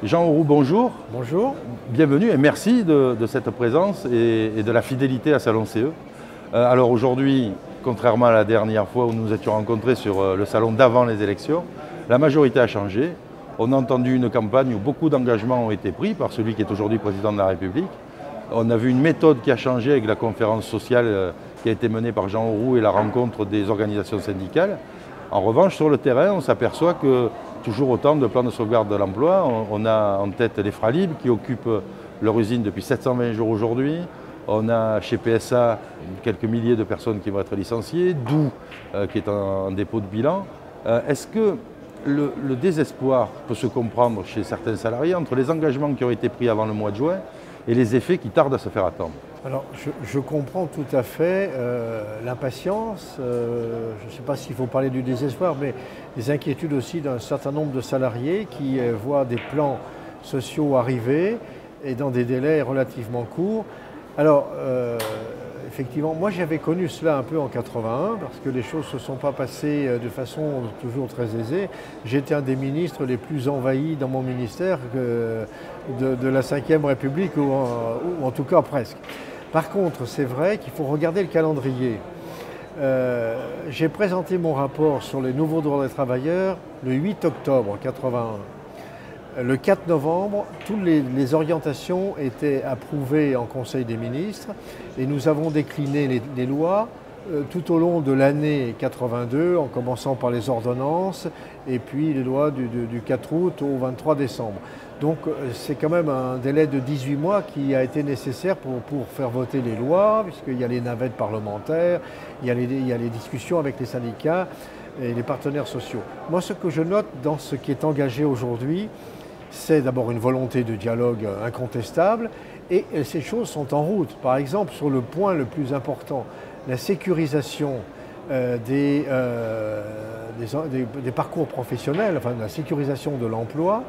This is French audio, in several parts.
Jean Auroux, bonjour. Bonjour. Bienvenue et merci de cette présence et de la fidélité à Salon CE. Alors aujourd'hui, contrairement à la dernière fois où nous nous étions rencontrés sur le salon d'avant les élections, la majorité a changé. On a entendu une campagne où beaucoup d'engagements ont été pris par celui qui est aujourd'hui président de la République. On a vu une méthode qui a changé avec la conférence sociale qui a été menée par Jean Auroux et la rencontre des organisations syndicales. En revanche, sur le terrain, on s'aperçoit que toujours autant de plans de sauvegarde de l'emploi. On a en tête les Fralib qui occupent leur usine depuis 720 jours aujourd'hui. On a chez PSA quelques milliers de personnes qui vont être licenciées, Doux qui est en dépôt de bilan. Est-ce que le désespoir peut se comprendre chez certains salariés entre les engagements qui ont été pris avant le mois de juin et les effets qui tardent à se faire attendre? Alors, je comprends tout à fait l'impatience. Je ne sais pas s'il faut parler du désespoir, mais les inquiétudes aussi d'un certain nombre de salariés qui voient des plans sociaux arriver et dans des délais relativement courts. Alors, effectivement, moi j'avais connu cela un peu en 81 parce que les choses ne se sont pas passées de façon toujours très aisée. J'étais un des ministres les plus envahis dans mon ministère de la Ve République, ou en tout cas presque. Par contre, c'est vrai qu'il faut regarder le calendrier. J'ai présenté mon rapport sur les nouveaux droits des travailleurs le 8 octobre 81. Le 4 novembre, toutes les orientations étaient approuvées en Conseil des ministres et nous avons décliné les lois tout au long de l'année 82, en commençant par les ordonnances et puis les lois du 4 août au 23 décembre. Donc c'est quand même un délai de 18 mois qui a été nécessaire pour faire voter les lois, puisqu'il y a les navettes parlementaires, il y a les discussions avec les syndicats et les partenaires sociaux. Moi, ce que je note dans ce qui est engagé aujourd'hui, c'est d'abord une volonté de dialogue incontestable et ces choses sont en route. Par exemple, sur le point le plus important, la sécurisation des parcours professionnels, enfin la sécurisation de l'emploi.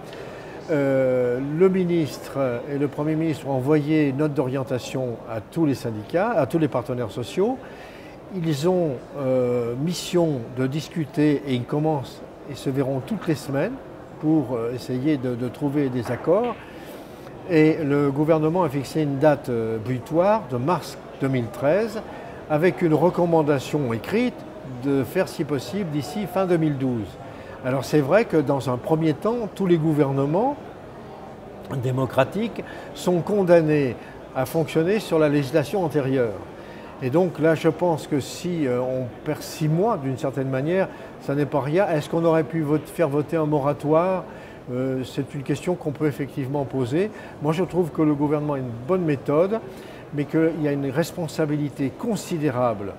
Le ministre et le Premier ministre ont envoyé une note d'orientation à tous les syndicats, à tous les partenaires sociaux. Ils ont mission de discuter et ils commencent et se verront toutes les semaines pour essayer de trouver des accords. Et le gouvernement a fixé une date butoir de mars 2013 avec une recommandation écrite de faire si possible d'ici fin 2012. Alors c'est vrai que dans un premier temps, tous les gouvernements démocratiques sont condamnés à fonctionner sur la législation antérieure. Et donc là, je pense que si on perd 6 mois d'une certaine manière, ça n'est pas rien. Est-ce qu'on aurait pu faire voter un moratoire? C'est une question qu'on peut effectivement poser. Moi, je trouve que le gouvernement a une bonne méthode, mais qu'il y a une responsabilité considérable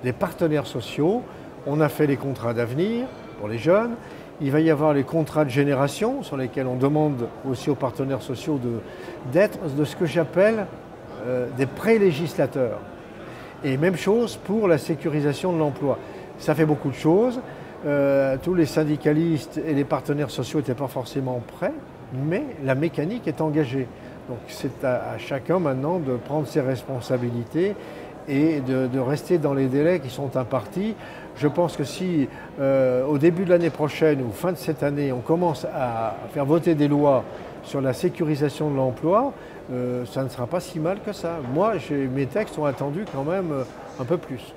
des partenaires sociaux. On a fait les contrats d'avenir pour les jeunes. Il va y avoir les contrats de génération sur lesquels on demande aussi aux partenaires sociaux d'être de ce que j'appelle des pré-législateurs. Et même chose pour la sécurisation de l'emploi. Ça fait beaucoup de choses. Tous les syndicalistes et les partenaires sociaux n'étaient pas forcément prêts, mais la mécanique est engagée. Donc c'est à chacun maintenant de prendre ses responsabilités et de rester dans les délais qui sont impartis. Je pense que si au début de l'année prochaine ou fin de cette année, on commence à faire voter des lois sur la sécurisation de l'emploi, ça ne sera pas si mal que ça. Moi, mes textes ont attendu quand même un peu plus.